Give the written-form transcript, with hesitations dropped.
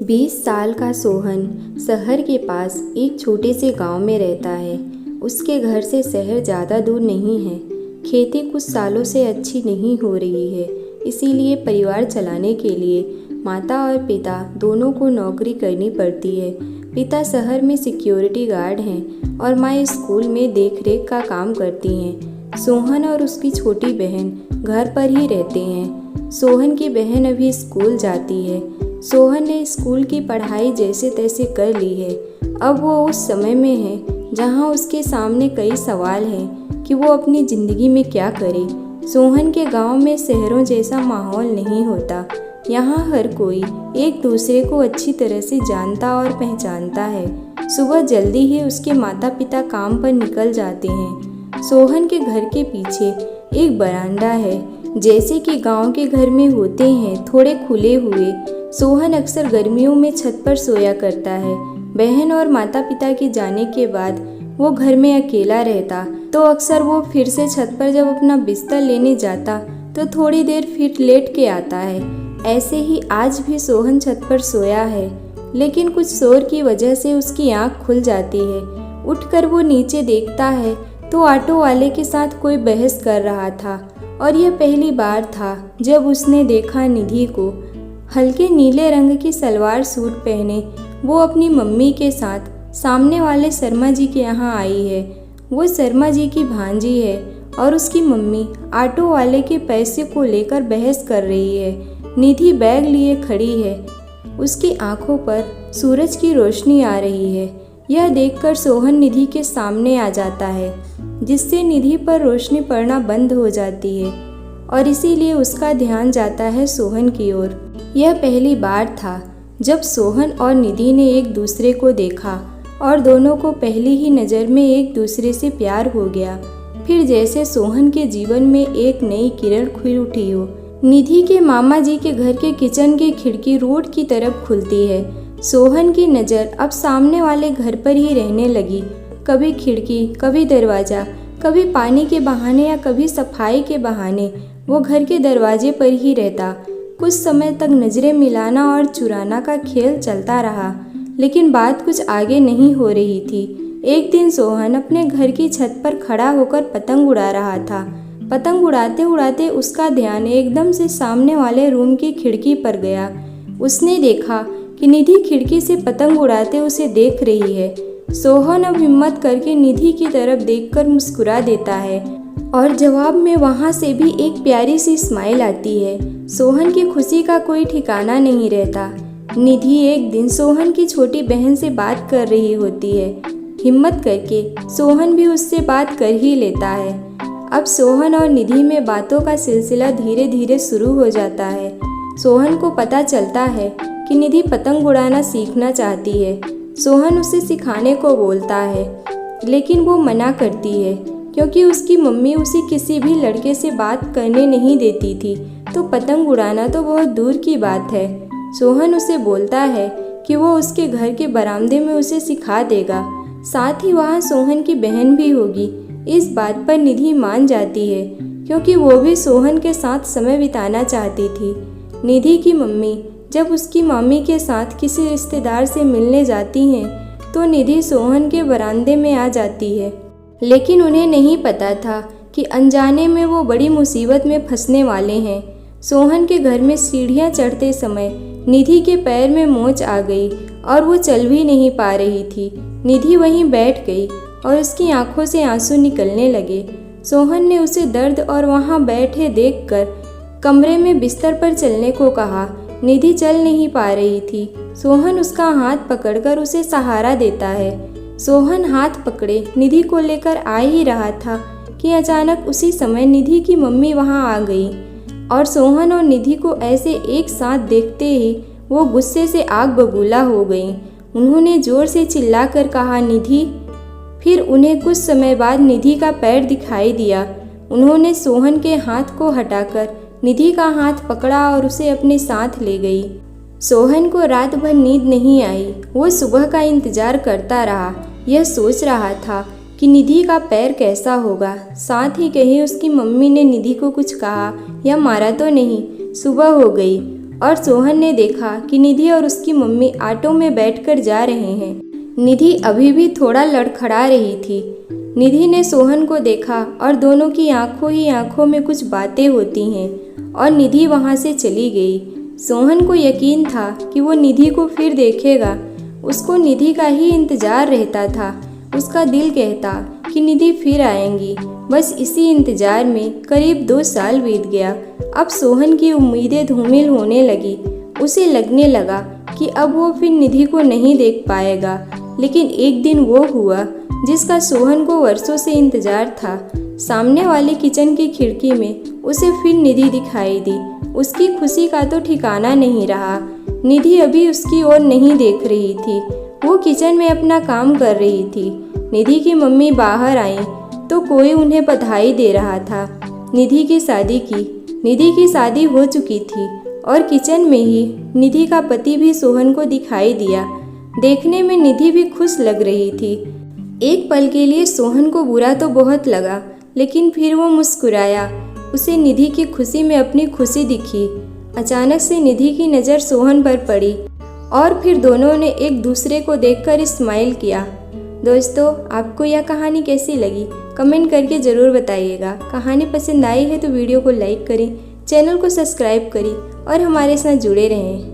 20 साल का सोहन शहर के पास एक छोटे से गांव में रहता है। उसके घर से शहर ज़्यादा दूर नहीं है। खेती कुछ सालों से अच्छी नहीं हो रही है, इसीलिए परिवार चलाने के लिए माता और पिता दोनों को नौकरी करनी पड़ती है। पिता शहर में सिक्योरिटी गार्ड हैं और माँ स्कूल में देखरेख का काम करती हैं। सोहन और उसकी छोटी बहन घर पर ही रहते हैं। सोहन की बहन अभी स्कूल जाती है। सोहन ने स्कूल की पढ़ाई जैसे तैसे कर ली है। अब वो उस समय में है जहाँ उसके सामने कई सवाल हैं कि वो अपनी ज़िंदगी में क्या करे। सोहन के गांव में शहरों जैसा माहौल नहीं होता। यहाँ हर कोई एक दूसरे को अच्छी तरह से जानता और पहचानता है। सुबह जल्दी ही उसके माता पिता काम पर निकल जाते हैं। सोहन के घर के पीछे एक बरामदा है, जैसे कि गांव के घर में होते हैं, थोड़े खुले हुए। सोहन अक्सर गर्मियों में छत पर सोया करता है। बहन और माता पिता के जाने के बाद वो घर में अकेला रहता तो अक्सर वो फिर से छत पर जब अपना बिस्तर लेने जाता तो थोड़ी देर फिर लेट के आता है। ऐसे ही आज भी सोहन छत पर सोया है, लेकिन कुछ शोर की वजह से उसकी आंख खुल जाती है। उठकर वो नीचे देखता है तो ऑटो वाले के साथ कोई बहस कर रहा था और यह पहली बार था जब उसने देखा निधि को। हल्के नीले रंग की सलवार सूट पहने वो अपनी मम्मी के साथ सामने वाले शर्मा जी के यहाँ आई है। वो शर्मा जी की भांजी है और उसकी मम्मी ऑटो वाले के पैसे को लेकर बहस कर रही है। निधि बैग लिए खड़ी है। उसकी आंखों पर सूरज की रोशनी आ रही है। यह देखकर सोहन निधि के सामने आ जाता है, जिससे निधि पर रोशनी पड़ना बंद हो जाती है और इसीलिए उसका ध्यान जाता है सोहन की ओर। यह पहली बार था जब सोहन और निधि ने एक दूसरे को देखा और दोनों को पहली ही नज़र में एक दूसरे से प्यार हो गया। फिर जैसे सोहन के जीवन में एक नई किरण खिल उठी हो। निधि के मामा जी के घर के किचन की खिड़की रोड की तरफ खुलती है। सोहन की नज़र अब सामने वाले घर पर ही रहने लगी। कभी खिड़की, कभी दरवाज़ा, कभी पानी के बहाने या कभी सफाई के बहाने वो घर के दरवाजे पर ही रहता। कुछ समय तक नज़रें मिलाना और चुराना का खेल चलता रहा, लेकिन बात कुछ आगे नहीं हो रही थी। एक दिन सोहन अपने घर की छत पर खड़ा होकर पतंग उड़ा रहा था। पतंग उड़ाते उड़ाते उसका ध्यान एकदम से सामने वाले रूम की खिड़की पर गया। उसने देखा कि निधि खिड़की से पतंग उड़ाते उसे देख रही है। सोहन अब हिम्मत करके निधि की तरफ देखकर मुस्कुरा देता है और जवाब में वहाँ से भी एक प्यारी सी स्माइल आती है। सोहन की खुशी का कोई ठिकाना नहीं रहता। निधि एक दिन सोहन की छोटी बहन से बात कर रही होती है। हिम्मत करके सोहन भी उससे बात कर ही लेता है। अब सोहन और निधि में बातों का सिलसिला धीरे धीरे शुरू हो जाता है। सोहन को पता चलता है कि निधि पतंग उड़ाना सीखना चाहती है। सोहन उसे सिखाने को बोलता है, लेकिन वो मना करती है क्योंकि उसकी मम्मी उसे किसी भी लड़के से बात करने नहीं देती थी, तो पतंग उड़ाना तो बहुत दूर की बात है। सोहन उसे बोलता है कि वो उसके घर के बरामदे में उसे सिखा देगा, साथ ही वहाँ सोहन की बहन भी होगी। इस बात पर निधि मान जाती है क्योंकि वो भी सोहन के साथ समय बिताना चाहती थी। निधि की मम्मी जब उसकी मामी के साथ किसी रिश्तेदार से मिलने जाती हैं तो निधि सोहन के बरामदे में आ जाती है, लेकिन उन्हें नहीं पता था कि अनजाने में वो बड़ी मुसीबत में फंसने वाले हैं। सोहन के घर में सीढ़ियाँ चढ़ते समय निधि के पैर में मोच आ गई और वो चल भी नहीं पा रही थी। निधि वहीं बैठ गई और उसकी आंखों से आंसू निकलने लगे। सोहन ने उसे दर्द और वहाँ बैठे देखकर कमरे में बिस्तर पर चलने को कहा। निधि चल नहीं पा रही थी। सोहन उसका हाथ पकड़कर उसे सहारा देता है। सोहन हाथ पकड़े निधि को लेकर आ ही रहा था कि अचानक उसी समय निधि की मम्मी वहाँ आ गई और सोहन और निधि को ऐसे एक साथ देखते ही वो गुस्से से आग बबूला हो गई। उन्होंने जोर से चिल्लाकर कहा, निधि। फिर उन्हें कुछ समय बाद निधि का पैर दिखाई दिया। उन्होंने सोहन के हाथ को हटाकर निधि का हाथ पकड़ा और उसे अपने साथ ले गई। सोहन को रात भर नींद नहीं आई। वो सुबह का इंतजार करता रहा। यह सोच रहा था कि निधि का पैर कैसा होगा, साथ ही कहीं उसकी मम्मी ने निधि को कुछ कहा या मारा तो नहीं। सुबह हो गई और सोहन ने देखा कि निधि और उसकी मम्मी ऑटो में बैठकर जा रहे हैं। निधि अभी भी थोड़ा लड़खड़ा रही थी। निधि ने सोहन को देखा और दोनों की आंखों ही आंखों में कुछ बातें होती हैं और निधि वहां से चली गई। सोहन को यकीन था कि वो निधि को फिर देखेगा। उसको निधि का ही इंतज़ार रहता था। उसका दिल कहता कि निधि फिर आएंगी। बस इसी इंतज़ार में करीब 2 साल बीत गया। अब सोहन की उम्मीदें धूमिल होने लगी। उसे लगने लगा कि अब वो फिर निधि को नहीं देख पाएगा। लेकिन एक दिन वो हुआ जिसका सोहन को वर्षों से इंतज़ार था। सामने वाले किचन की खिड़की में उसे फिर निधि दिखाई दी। उसकी खुशी का तो ठिकाना नहीं रहा। निधि अभी उसकी ओर नहीं देख रही थी। वो किचन में अपना काम कर रही थी। निधि की मम्मी बाहर आई तो कोई उन्हें बधाई दे रहा था निधि की शादी की। निधि की शादी हो चुकी थी और किचन में ही निधि का पति भी सोहन को दिखाई दिया। देखने में निधि भी खुश लग रही थी। एक पल के लिए सोहन को बुरा तो बहुत लगा, लेकिन फिर वो मुस्कुराया। उसे निधि की खुशी में अपनी खुशी दिखी। अचानक से निधि की नज़र सोहन पर पड़ी और फिर दोनों ने एक दूसरे को देखकर स्माइल किया। दोस्तों, आपको यह कहानी कैसी लगी कमेंट करके ज़रूर बताइएगा। कहानी पसंद आई है तो वीडियो को लाइक करें, चैनल को सब्सक्राइब करें और हमारे साथ जुड़े रहें।